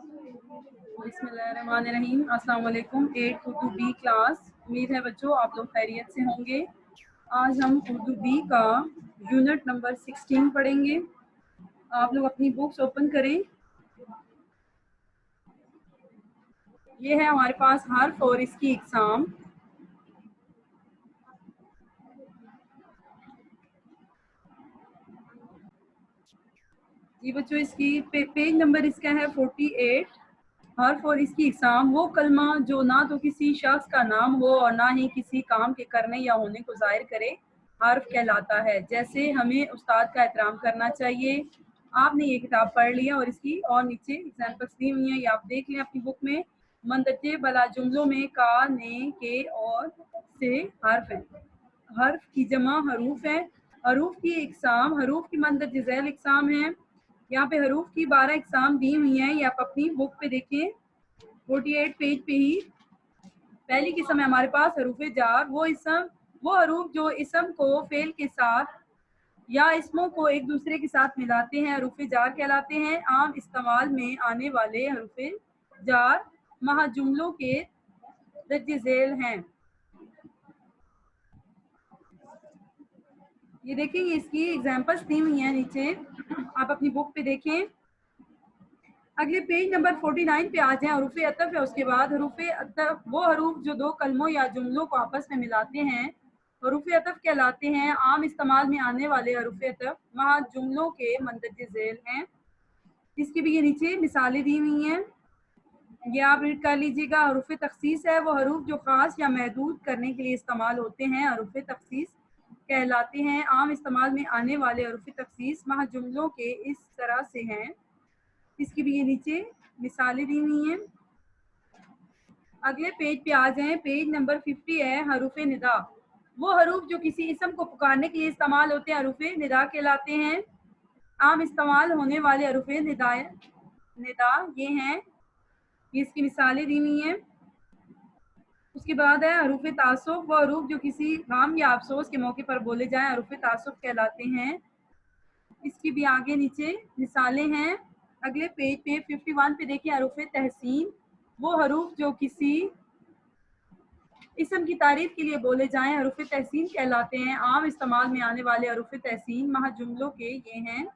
बिस्मिल्लाहिर्रहमानिर्रहीम। अस्सलाम वालेकुम। 8 उर्दू बी क्लास। उम्मीद है बच्चों आप लोग खैरियत से होंगे। आज हम उर्दू बी का यूनिट नंबर 16 पढ़ेंगे। आप लोग अपनी बुक्स ओपन करें। ये है हमारे पास हर्फ और इसकी इकसाम। जी बच्चों, इसकी पेज नंबर इसका है 48। हर्फ और इसकी इकसाम वो कलमा जो ना तो किसी शख्स का नाम हो और ना ही किसी काम के करने या होने को जाहिर करे, हर्फ कहलाता है। जैसे हमें उस्ताद का एहतराम करना चाहिए। आपने ये किताब पढ़ लिया और इसकी और नीचे एग्जाम्पल्स दी हुई हैं, ये आप देख लें अपनी बुक में। मंदरजे बला जुमलों में का, ने, के और से हर्फ है। हर्फ की जमा हरूफ है। हरूफ की इकसाम, हरूफ की मंदरजे झैल इकसाम है। यहाँ पे हरूफ की 12 इकसाम दी हुई हैं, ये आप अपनी बुक पे देखें 48 पेज पे ही। पहली किस्म है हमारे पास हरूफे जार। वो हरूफ जो इसम को फेल के साथ या इसमों को एक दूसरे के साथ मिलाते हैं, हरूफे जार कहलाते हैं। आम इस्तेमाल में आने वाले हरूफे जार महा जुमलों के दर्जे झेल हैं। ये देखेंगे, इसकी एग्जाम्पल्स दी हुई हैं नीचे, आप अपनी बुक पे देखें। अगले पेज नंबर 49 पे आ जाएं। हरूफ अतफ है उसके बाद। हरूफ अतफ वो हरूफ जो दो कलमों या जुमलों को आपस में मिलाते हैं, हरूफ अतफ कहलाते हैं। आम इस्तेमाल में आने वाले हरूफ अतफ वहाँ जुमलों के मंदरजे झेल हैं। इसकी भी ये नीचे मिसालें दी हुई हैं, ये आप रीड कर लीजिएगा। हरूफ तखसीस है वो हरूफ जो खास या महदूद करने के लिए इस्तेमाल होते हैं, हरूफ तखसीस कहलाते हैं। आम इस्तेमाल में आने वाले हरूफ तखसीस वहाँ जुमलों के इस तरह से हैं। इसकी भी ये नीचे मिसालें दी हुई हैं। अगले पेज पे आ जाएं। पेज नंबर 50 है हरूफ निदा। वो हरूफ जो किसी इसम को पुकारने के लिए इस्तेमाल होते हैं, हरूफ निदा कहलाते हैं। आम इस्तेमाल होने वाले हरूफ निदा ये हैं, ये इसकी मिसालें दी हुई हैं। उसके बाद है हरूफ तासुफ। वो हरूफ जो किसी गम या अफसोस के मौके पर बोले जाएं, हरूफ तासुफ कहलाते हैं। इसकी भी आगे नीचे मिसालें हैं। अगले पेज पे 51 पे देखिए हरूफ तहसीन। वो हरूफ जो किसी इसम की तारीफ के लिए बोले जाएं, हरूफ तहसीन कहलाते हैं। आम इस्तेमाल में आने वाले हरूफ तहसीन महा जुमलों के ये हैं।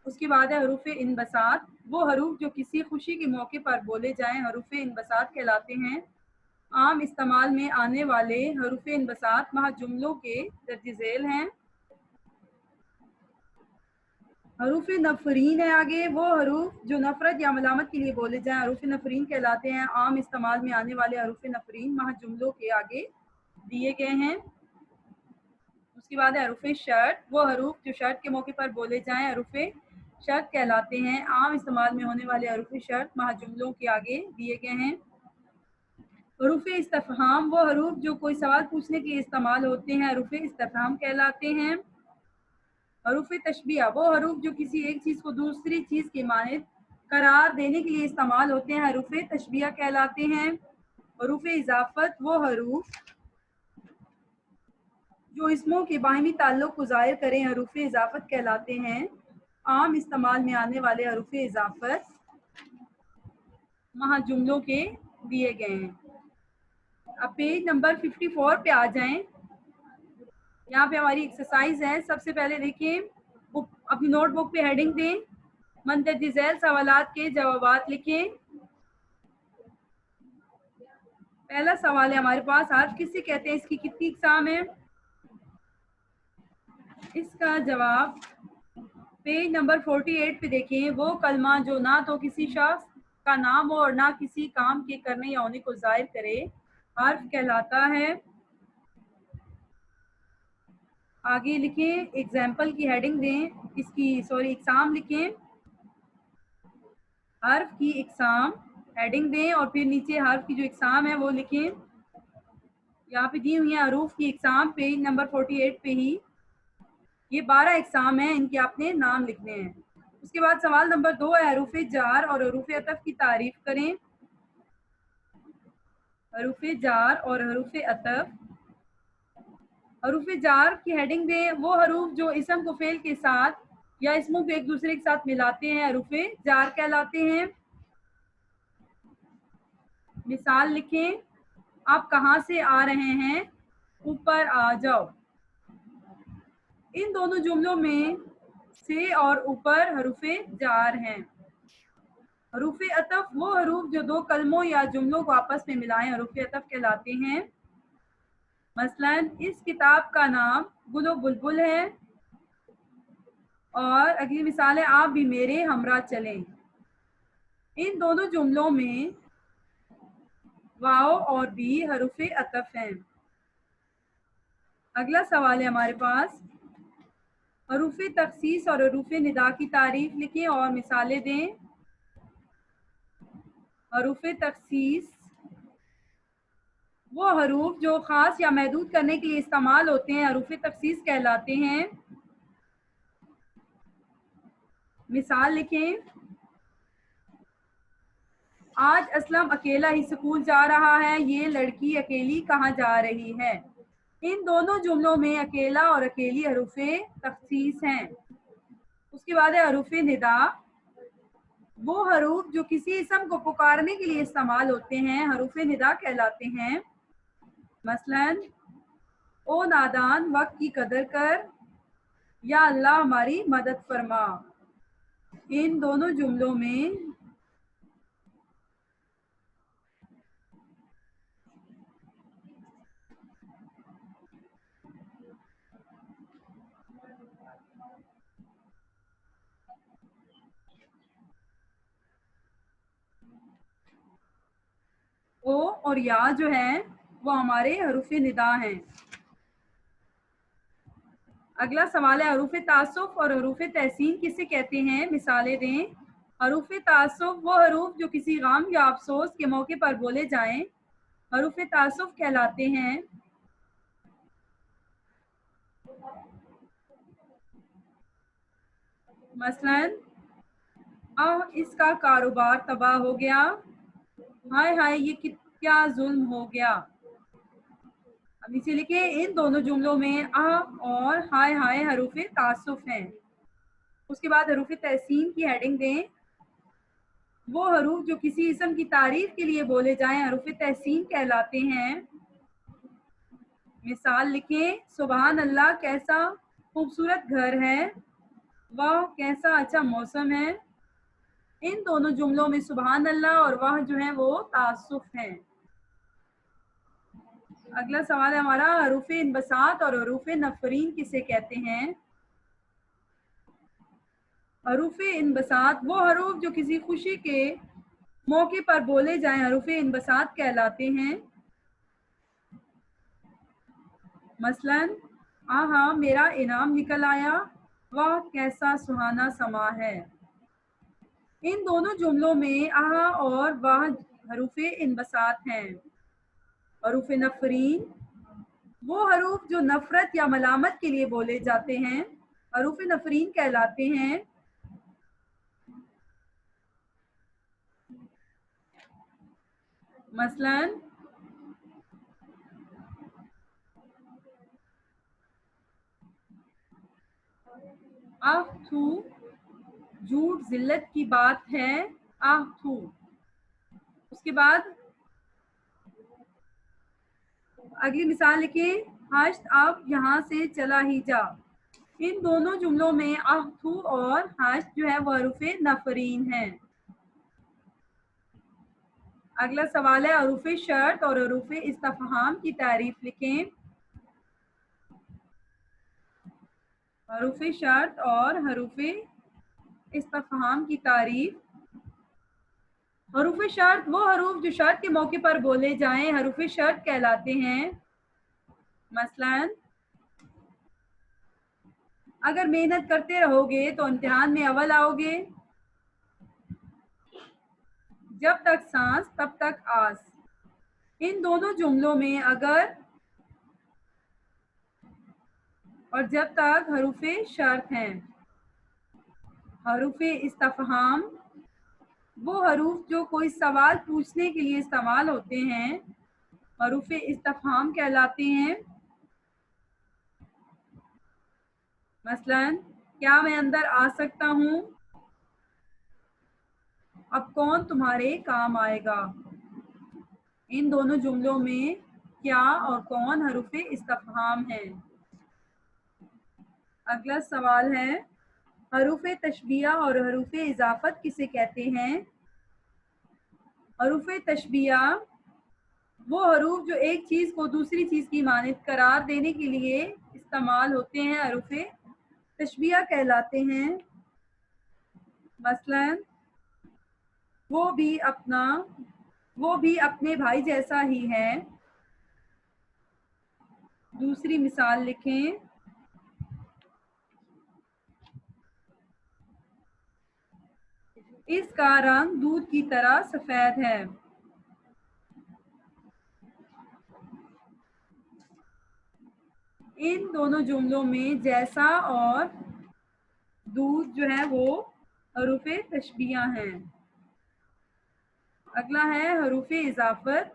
उसके बाद है हरूफ इनबसात। वो हरूफ जो किसी खुशी के मौके पर बोले जाएं, हरूफ इनबसात कहलाते हैं। आम इस्तेमाल में आने वाले हरूफ इनबसात महा जुमलों के दर्ज झेल हैं। हरूफ नफरीन है आगे। वो हरूफ जो नफरत या मलामत के लिए बोले जाएं, हरूफ नफरीन कहलाते हैं। आम इस्तेमाल में आने वाले हरूफ नफरीन महा जुमलों के आगे दिए गए हैं। उसके बाद है हरूफ शर्त। वो हरूफ जो शर्त के मौके पर बोले जाएं, हरूफ शर्त कहलाते हैं। आम इस्तेमाल में होने वाले हरूफ शर्त महा जुमलों के आगे दिए गए हैं। हरूफ इस्तफहाम। वो हरूफ जो कोई सवाल पूछने के लिए इस्तेमाल होते हैं, हरूफ इस्तफहाम कहलाते हैं। हरूफ तशबीह। वो हरूफ जो किसी एक चीज़ को दूसरी चीज़ के मानिद करार देने के लिए इस्तेमाल होते हैं, हरूफ तशबीह कहलाते हैं। हरूफ इजाफत। वो हरूफ जो इसमों के बाहिमी ताल्लुक को ज़ाहिर करें, हरूफ इजाफत कहलाते हैं। आम इस्तेमाल में आने वाले हरूफ इजाफत वहाँ जुमलों के दिए गए हैं। अब पेज नंबर 54 पे आ जाएं। यहाँ पे हमारी एक्सरसाइज है। सबसे पहले देखिए, अपनी नोटबुक पे हेडिंग दें, मंदरजे झैल सवालात के जवाबात लिखें। पहला सवाल है हमारे पास, हर्फ किसे कहते हैं, इसकी कितनी इकसाम है? इसका जवाब पेज नंबर 48 पे देखें। वो कलमा जो ना तो किसी शख्स का नाम हो और ना किसी काम के करने या होने को जाहिर करे, हर्फ कहलाता है। आगे लिखें, एग्जाम्पल की हेडिंग दें, इकसाम लिखें, हर्फ की इकसाम हेडिंग दें और फिर नीचे हर्फ की जो इकसाम है वो लिखें। यहाँ पे दी हुई है हरूफ की इकसाम पेज नंबर 48 पे ही। ये 12 इकसाम है, इनके आपने नाम लिखने हैं। उसके बाद सवाल नंबर 2 है हरूफ जार और हरूफ अतफ की तारीफ करें। हरूफ जार और हरूफ अतफ। हरूफ जार की हेडिंग दें, वो हरूफ जो इसम को फेल के साथ या इसमों को एक दूसरे के साथ मिलाते हैं, हरूफ जार कहलाते हैं। मिसाल लिखें, आप कहाँ से आ रहे हैं, ऊपर आ जाओ। इन दोनों जुमलों में से और ऊपर हरूफे जार हैं। हरूफे अतफ वो हरूफ जो दो कलमों या जुमलों को आपस में मिलाएं हरूफे अतफ कहलाते हैं। मसलन इस किताब का नाम गुलो बुलबुल है, और अगली मिसाल है आप भी मेरे हमरा चलें। इन दोनों जुमलों में वाओ और बी हरूफे अतफ हैं। अगला सवाल है हमारे पास, हरूफे तखसीस और हरूफे निदा की तारीफ लिखें और मिसालें दें। हरूफे तखसीस वो हरूफ जो ख़ास या महदूद करने के लिए इस्तेमाल होते हैं हरूफे तखसीस कहलाते हैं। मिसाल लिखें, आज असलम अकेला ही स्कूल जा रहा है, ये लड़की अकेली कहाँ जा रही है। इन दोनों जुमलों में अकेला और अकेली हरूफे तखसीस हैं। उसके बाद है हरूफे निदा, वो हरूफ जो किसी इसम को पुकारने के लिए इस्तेमाल होते हैं हरूफे निदा कहलाते हैं। मसलन ओ नादान वक्त की कदर कर, या अल्लाह हमारी मदद फरमा। इन दोनों जुमलों में ओ और या जो है वो हमारे हरूफे निदा हैं। अगला सवाल है, हरूफे तासुफ और हरूफे तहसीन किसे कहते हैं, मिसालें दें। हरूफे तासुफ वो हरूफ जो किसी गम या अफसोस के मौके पर बोले जाएं हरूफे तासुफ कहलाते हैं। मसलन इसका कारोबार तबाह हो गया, हाय हाय ये क्या जुल्म हो गया। अब नीचे लिखे, इन दोनों जुमलों में और हाय हाय हरूफे तासुफ हैं। उसके बाद हरूफे तहसीन की हेडिंग दें। वो हरूफ जो किसी इसम की तारीफ के लिए बोले जाएं हरूफे तहसीन कहलाते हैं। मिसाल लिखें, सुबहान अल्लाह कैसा खूबसूरत घर है, वाह कैसा अच्छा मौसम है। इन दोनों जुमलों में सुबहान अल्लाह और वाह जो है वो तासुफ हैं। अगला सवाल है हमारा, हरूफे इनबसात और हरूफे नफरीन किसे कहते हैं। हरूफे इनबसात वो हरूफ जो किसी खुशी के मौके पर बोले जाएं हरूफे इनबसात कहलाते हैं। मसलन आहा मेरा इनाम निकल आया, वाह कैसा सुहाना समा है। इन दोनों जुमलों में आहा और वाह हरूफे इनबसात हैं। हरूफे नफरीन वो हरूफ जो नफरत या मलामत के लिए बोले जाते हैं हरूफे नफरीन कहलाते हैं। मसलन आह थू झूठ जिल्लत की बात है, आह थू। उसके बाद अगली मिसाल लिखिए, हाश्त अब यहाँ से चला ही जा। इन दोनों जुमलों में आह थू और हाश्त जो है वो हरूफे नफरीन हैं। अगला सवाल है, हरूफे शर्त और हरूफे इस्तफहाम की तारीफ लिखें। हरूफे शर्त और हरूफे इस्तफहाम की तारीफ। हरूफे शर्त वो हरूफ जो शर्त के मौके पर बोले जाएं हरूफे शर्त कहलाते हैं। मसलन अगर मेहनत करते रहोगे तो इम्तिहान में अव्वल आओगे, जब तक सांस तब तक आस। इन दोनों जुमलों में अगर और जब तक हरूफे शर्त हैं। हरूफे इस्तफहाम वो हरूफ जो कोई सवाल पूछने के लिए इस्तेमाल होते हैं हरूफे इस्तफहाम कहलाते हैं। मसलन क्या मैं अंदर आ सकता हूँ, अब कौन तुम्हारे काम आएगा। ان دونوں جملوں میں کیا اور کون حروف استفہام ہیں؟ اگلا سوال ہے حروف تشبیہ اور حروف اضافت کسے کہتے ہیں؟ حروف تشبیہ وہ حروف جو ایک چیز کو دوسری چیز کی مانند قرار دینے کے لیے استعمال ہوتے ہیں حروف تشبیہ کہلاتے ہیں. مثلا وہ بھی اپنے بھائی جیسا ہی ہے. دوسری مثال لکھیں اس کا رنگ دودھ کی طرح سفید ہے. ان دونوں جملوں میں جیسا اور دودھ جو ہے وہ حروف تشبیہ ہیں. اگلا ہے حروف اضافت.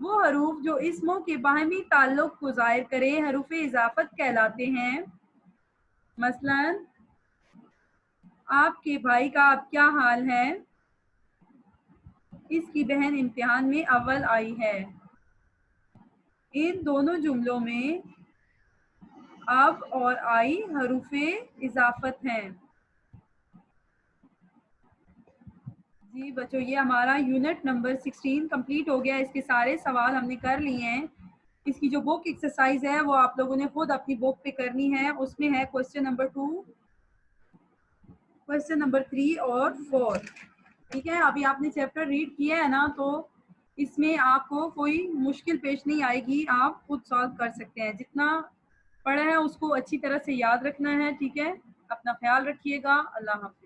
وہ حروف جو اسموں کے باہمی تعلق کو ظاہر کرے حروف اضافت کہلاتے ہیں. مثلا آپ کے بھائی کا اب کیا حال ہے؟ اس کی بہن امتحان میں اول آئی ہے. ان دونوں جملوں میں اب اور آئی حروف اضافت ہیں. جی بچوں یہ ہمارا یونٹ نمبر 16 کمپلیٹ ہو گیا. اس کے سارے سوال ہم نے کر لیے ہیں. اس کی جو بک ایکسرسائز ہے وہ آپ لوگوں نے خود اپنی بک پہ کرنی ہے. اس میں ہے کوسچن نمبر 2 کوسچن نمبر 3 اور 4. ٹھیک ہے ابھی آپ نے چیپٹر ریڈ کیا ہے نا تو اس میں آپ کو کوئی مشکل پیش نہیں آئے گی. آپ خود سالو کر سکتے ہیں. جتنا پڑھا ہے اس کو اچھی طرح سے یاد رکھنا ہے. ٹھیک ہے اپنا خیال رکھیے گا. اللہ حافظ.